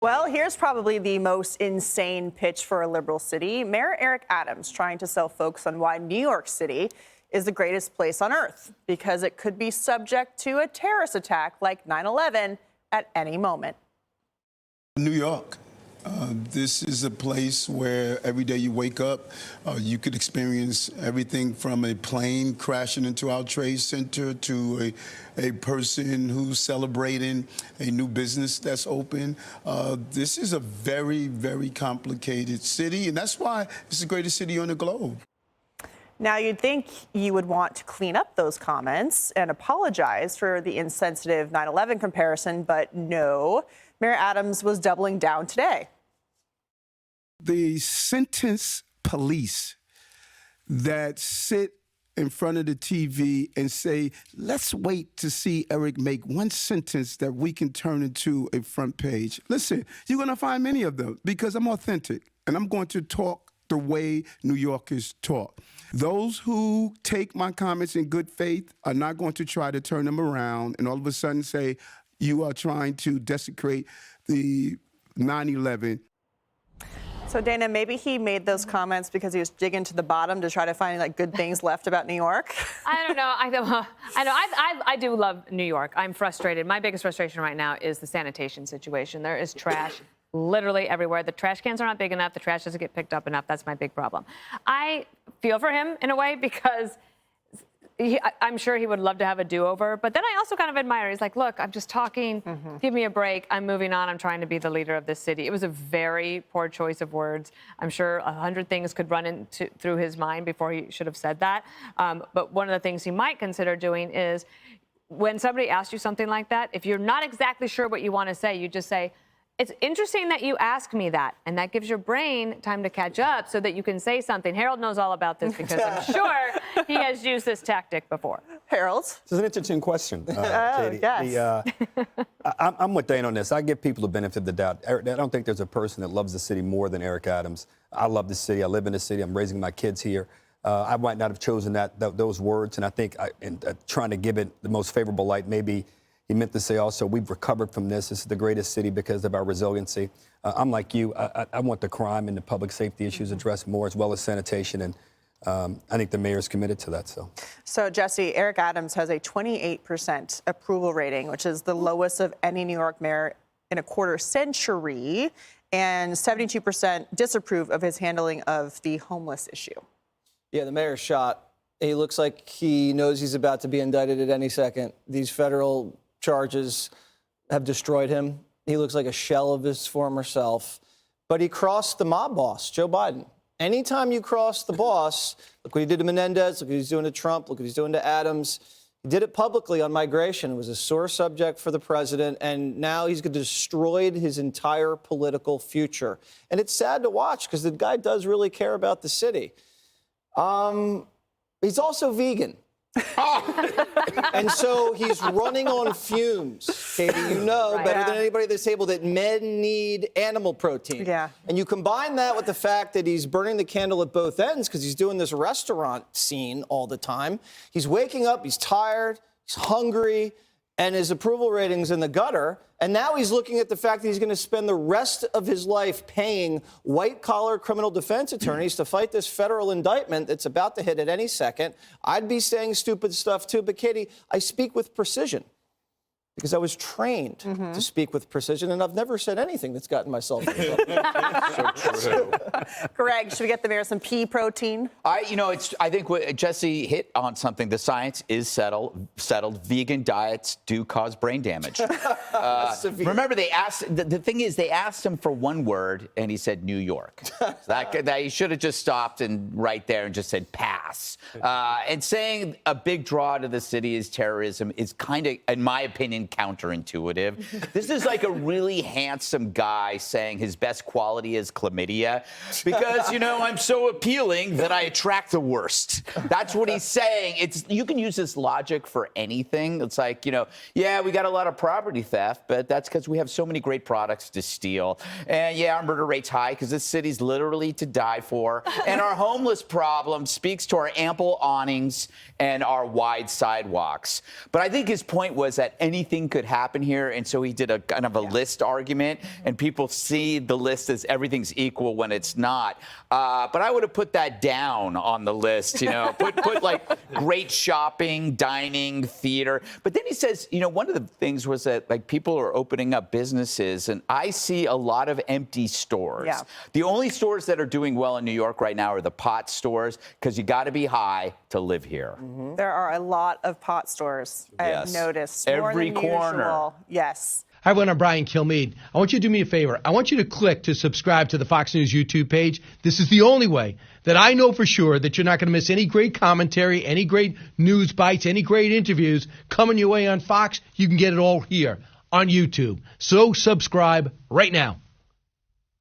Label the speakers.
Speaker 1: Well, here's probably the most insane pitch for a liberal city. Mayor Eric Adams trying to sell folks on why New York City is the greatest place on earth because it could be subject to a terrorist attack like 9/11 at any moment.
Speaker 2: New York. This is a place where every day you wake up, you could experience everything from a plane crashing into our trade center to a person who's celebrating a new business that's open. This is a very, very complicated city, and that's why it's the greatest city on the globe.
Speaker 1: Now, you'd think you would want to clean up those comments and apologize for the insensitive 9/11 comparison, but no. Mayor Adams was doubling down today.
Speaker 2: The sentence police that sit in front of the TV and say, let's wait to see Eric make one sentence that we can turn into a front page. Listen, you're going to find many of them because I'm authentic and I'm going to talk the way New Yorkers talk. Those who take my comments in good faith are not going to try to turn them around and all of a sudden say, you are trying to desecrate the 9/11.
Speaker 1: So, Dana, maybe he made those comments because he was digging to the bottom to try to find like good things left about New York.
Speaker 3: I don't know. I do love New York. I'm frustrated. My biggest frustration right now is the sanitation situation. There is trash literally everywhere. The trash cans are not big enough. The trash doesn't get picked up enough. That's my big problem. I feel for him in a way because I'm sure he would love to have a do-over, but then I also kind of admire. He's like, look, I'm just talking. Give me a break. I'm moving on. I'm trying to be the leader of this city. It was a very poor choice of words. I'm sure 100 things could run through his mind before he should have said that. But one of the things he might consider doing is when somebody asks you something like that, if you're not exactly sure what you want to say, you just say, it's interesting that you ask me that, and that gives your brain time to catch up so that you can say something. Harold knows all about this because I'm sure he has used this tactic before.
Speaker 1: Harold?
Speaker 4: This is an interesting question, Katie.
Speaker 1: Yes.
Speaker 4: I'm with Dane on this. I give people the benefit of the doubt. I don't think there's a person that loves the city more than Eric Adams. I love the city. I live in the city. I'm raising my kids here. I might not have chosen those words, and I think in trying to give it the most favorable light, maybe he meant to say also, we've recovered from this. This is the greatest city because of our resiliency. I'm like you. I want the crime and the public safety issues addressed more, as well as sanitation. And I think the mayor's committed to that.
Speaker 1: So, Jesse, Eric Adams has a 28% approval rating, which is the lowest of any New York mayor in a quarter century, and 72% disapprove of his handling of the homeless issue.
Speaker 5: Yeah, the mayor's shot. He looks like he knows he's about to be indicted at any second. These federal charges have destroyed him. He looks like a shell of his former self. But he crossed the mob boss, Joe Biden. Anytime you cross the boss, look what he did to Menendez, look what he's doing to Trump, look what he's doing to Adams. He did it publicly on migration. It was a sore subject for the president, and now he's destroyed his entire political future. And it's sad to watch because the guy does really care about the city. He's also vegan. And so he's running on fumes, Katie. You know better than anybody at this table that men need animal protein.
Speaker 1: Yeah.
Speaker 5: And you combine that with the fact that he's burning the candle at both ends because he's doing this restaurant scene all the time. He's waking up, he's tired, he's hungry, and his approval rating's in the gutter. And now he's looking at the fact that he's going to spend the rest of his life paying white-collar criminal defense attorneys to fight this federal indictment that's about to hit at any second. I'd be saying stupid stuff, too. But, Katie, I speak with precision because I was trained to speak with precision, and I've never said anything that's gotten myself in trouble.
Speaker 1: So true. Greg, should we get the mayor some pea protein?
Speaker 6: I think what Jesse hit on something. The science is settled. Vegan diets do cause brain damage. Remember, the thing is, they asked him for one word, and he said New York. that he should have just stopped and right there and just said pass. And saying a big draw to the city is terrorism is kind of, in my opinion, counterintuitive. This is like a really handsome guy saying his best quality is chlamydia because, I'm so appealing that I attract the worst. That's what he's saying. You can use this logic for anything. It's like, yeah, we got a lot of property theft, but that's because we have so many great products to steal. And yeah, our murder rate's high because this city's literally to die for. And our homeless problem speaks to our ample awnings and our wide sidewalks. But I think his point was that anything anything could happen here. And so he did a kind of a list argument, and people see the list as everything's equal when it's not. But I would have put that down on the list, put like great shopping, dining, theater. But then he says, one of the things was that like people are opening up businesses, and I see a lot of empty stores.
Speaker 1: Yeah.
Speaker 6: The only stores that are doing well in New York right now are the pot stores, because you got to be high to live here.
Speaker 1: There are a lot of pot stores, I've noticed. More
Speaker 6: Every
Speaker 1: than
Speaker 6: corner.
Speaker 1: Usual. Yes.
Speaker 7: Hi, everyone. I'm Brian Kilmeade. I want you to do me a favor. I want you to click to subscribe to the Fox News YouTube page. This is the only way that I know for sure that you're not going to miss any great commentary, any great news bites, any great interviews coming your way on Fox. You can get it all here on YouTube. So subscribe right now.